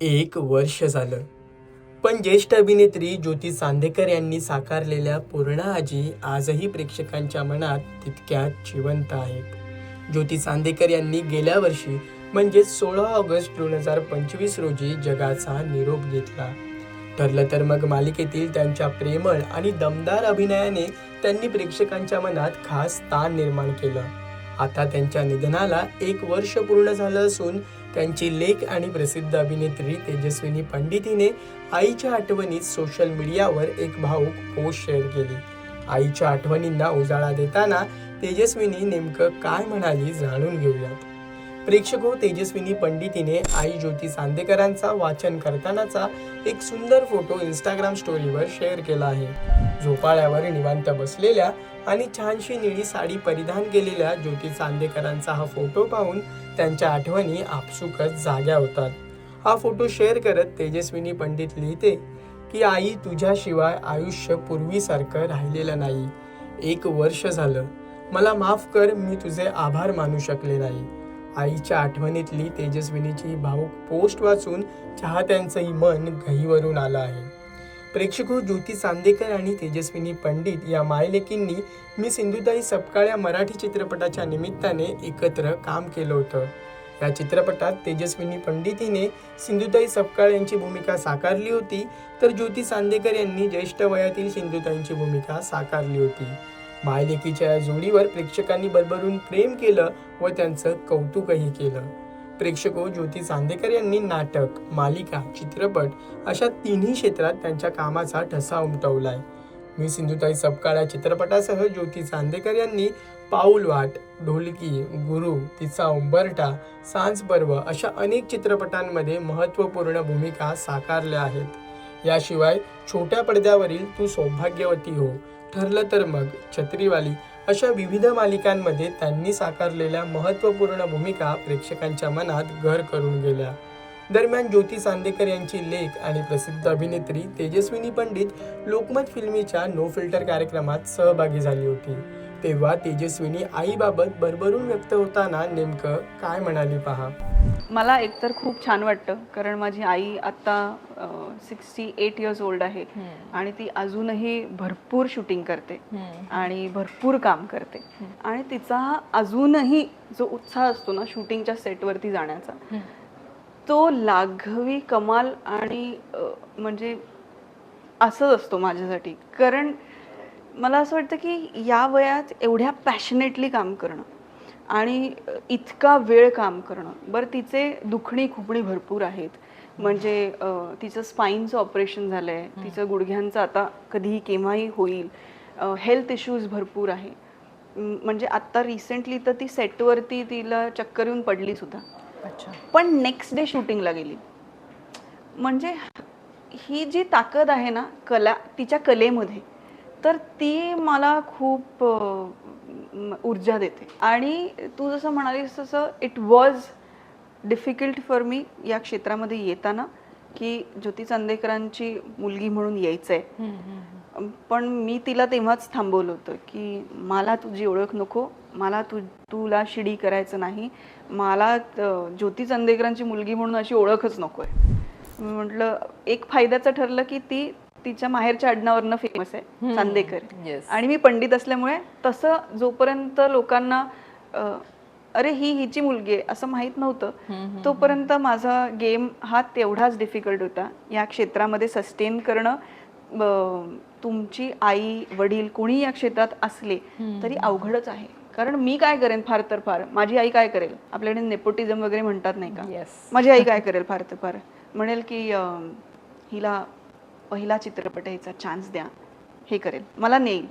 एक वर्ष झालं, पण ज्येष्ठ अभिनेत्री ज्योती चांदेकर यांनी साकारलेल्या पूर्णा आजी आजही प्रेक्षकांच्या मनात तितक्याच जिवंत आहेत. ज्योती चांदेकर यांनी गेल्या वर्षी म्हणजे 16 ऑगस्ट 2025 रोजी जगाचा निरोप घेतला. ठरलं तर मग मालिकेतील त्यांच्या प्रेमळ आणि दमदार अभिनयाने त्यांनी प्रेक्षकांच्या मनात खास स्थान निर्माण केलं. आता त्यांच्या निधनाला 1 वर्ष पूर्ण झालं असून त्यांची लेक आणि प्रसिद्ध अभिनेत्री तेजस्विनी पंडितीने आईच्या आठवणीत सोशल मीडियावर एक भावूक पोस्ट शेअर केली. आईच्या आठवणींना उजाळा देताना तेजस्विनी नेमकं काय म्हणाली जाणून घेऊयात. प्रेक्षको, तेजस्विनी पंडितीने आई ज्योती चांदेकरांचा वाचन करतानाचा एक सुंदर फोटो इंस्टाग्राम स्टोरीवर शेअर केला आहे. झोपाळ्यावर निवांत बसलेल्या आणि छानशी निळी साडी परिधान केलेल्या ज्योती चांदेकरांचा हा फोटो पाहून त्यांच्या आठवणी आपसुकच जाग्या होतात. हा फोटो शेअर करत तेजस्विनी पंडित लिहिते की आई, तुझ्याशिवाय आयुष्य पूर्वीसारखं राहिलेलं नाही. 1 वर्ष झालं, मला माफ कर, मी तुझे आभार मानू शकले नाही. आईच्या आठवणीतली तेजस्विनीची भावूक पोस्ट वाचून चाहत्यांचंही मन गहिवरून आलं आहे. प्रेक्षको, ज्योती चांदेकर आणि तेजस्विनी पंडित या मायलेकींनी मी सिंधुताई सपकाळ या मराठी चित्रपटाच्या निमित्ताने एकत्र काम केलं होतं. या चित्रपटात तेजस्विनी पंडितीने सिंधुताई सपकाळ यांची भूमिका साकारली होती, तर ज्योती चांदेकर यांनी ज्येष्ठ वयातील सिंधुताईंची भूमिका साकारली होती. मायलेकीच्या या जोडीवर प्रेक्षकांनी भरभरून प्रेम केलं व त्यांचं कौतुकही केलं. प्रेक्षको, ज्योती चांदेकर यांनी नाटक, मालिका, चित्रपट अशा तिन्ही क्षेत्रात त्यांच्या कामाचा ठसा उमटवलाय. मी सिंधुताई सपकाळ या चित्रपटासह ज्योती चांदेकर यांनी पाऊलवाट, ढोलकी, गुरु, तिचा उंबरठा, सांज पर्व अशा अनेक चित्रपटांमध्ये महत्त्वपूर्ण भूमिका साकारल्या आहेत. याशिवाय छोट्या पडद्यावरील तू सौभाग्यवती हो, ठरलं तर मग, छत्रीवाली अशा विविध मालिकांमध्ये त्यांनी साकारलेल्या महत्त्वपूर्ण भूमिका प्रेक्षकांच्या मनात घर करून गेल्या. दरम्यान ज्योती चांदेकर यांची लेक आणि प्रसिद्ध अभिनेत्री तेजस्विनी पंडित लोकमत फिल्मीच्या नो फिल्टर कार्यक्रमात सहभागी झाली होती. तेव्हा तेजस्विनी आईबाबत भरभरून व्यक्त होताना नेमकं काय म्हणाली पहा. मला एकतर खूप छान वाटतं, कारण माझी आई आत्ता 68 इयर्स ओल्ड आहे आणि ती अजूनही भरपूर शूटिंग करते आणि भरपूर काम करते आणि तिचा अजूनही जो उत्साह असतो ना शूटिंगच्या सेटवरती जाण्याचा, तो लाघवी, कमाल आणि म्हणजे असंच असतो माझ्यासाठी. कारण मला असं वाटतं की या वयात एवढ्या पॅशनेटली काम करणं आणि इतका वेळ काम करणं, बरं तिचे दुखणी खुपणी भरपूर आहेत. म्हणजे तिचं स्पाईनचं ऑपरेशन झालं आहे, तिचं गुडघ्यांचं आता कधीही केव्हाही होईल, हेल्थ इश्यूज भरपूर आहे. म्हणजे आत्ता रिसेंटली तर ती सेटवरती तिला चक्कर येऊन पडली सुद्धा. पण नेक्स्ट डे शूटिंगला गेली. म्हणजे ही जी ताकद आहे ना तिच्या कलेमध्ये, तर ती मला खूप ऊर्जा देते. आणि तू जसं म्हणालीस तसं it was difficult for me या क्षेत्रामध्ये येताना, की ज्योती चांदेकरांची मुलगी म्हणून यायचं आहे. पण मी तिला तेव्हाच थांबवलं होतं की मला तुझी ओळख नको, मला तुला शिडी करायचं नाही, मला ज्योती चांदेकरांची मुलगी म्हणून अशी ओळखच नको आहे. मी म्हटलं एक फायद्याचं ठरलं की ती तिच्या माहेरच्या आडनावरनं फेमस आहे, चांदेकर, आणि मी पंडित असल्यामुळे तसं जोपर्यंत लोकांना अरे हिची मुलगी आहे असं माहीत नव्हतं, तोपर्यंत माझा गेम हा तेवढाच डिफिकल्ट होता. या क्षेत्रामध्ये सस्टेन करणं, तुमची आई वडील कोणी या क्षेत्रात असले तरी अवघडच आहे. कारण मी काय करेन फार तर फार, माझी आई काय करेल, आपल्याकडे नेपोटिझम वगैरे म्हणतात नाही का, माझी आई काय करेल फार तर फार, म्हणेल की हिला पहिला चित्रपट यायचा चान्स द्या, हे करेल, मला नेईल.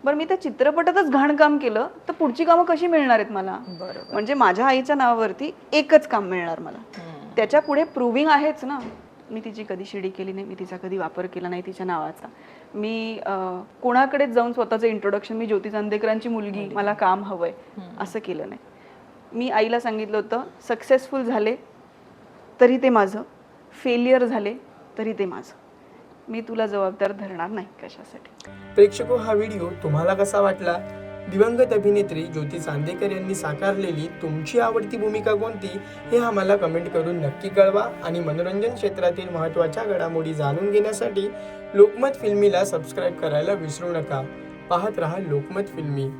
बरं, मी त्या चित्रपटातच घाण काम केलं तर पुढची कामं कशी मिळणार आहेत मला. म्हणजे माझ्या आईच्या नावावरती एकच काम मिळणार मला, त्याच्या पुढे प्रूव्हिंग आहेच ना. मी तिची कधी शिडी केली नाही, मी तिचा कधी वापर केला नाही तिच्या नावाचा. मी कोणाकडेच जाऊन स्वतःचं इंट्रोडक्शन, मी ज्योती चांदेकरांची मुलगी, मला काम हवंय, असं केलं नाही. मी आईला सांगितलं होतं, सक्सेसफुल झाले तरी ते माझं, फेलियर झाले तरी ते माझं, मी तुला जबाबदार धरणार नाही कशासाठी. प्रेक्षको, हा व्हिडिओ तुम्हाला कसा वाटला दिवंगत अभिनेत्री ज्योती चांदेकर यांनी साकारलेली तुमची आवडती भूमिका कोणती हे आम्हाला कमेंट करून नक्की कळवा आणि मनोरंजन क्षेत्रातील महत्त्वाच्या घडामोडी जाणून घेण्यासाठी लोकमत फिल्मीला सबस्क्राईब करायला विसरू नका. पाहत रहा लोकमत फिल्मी.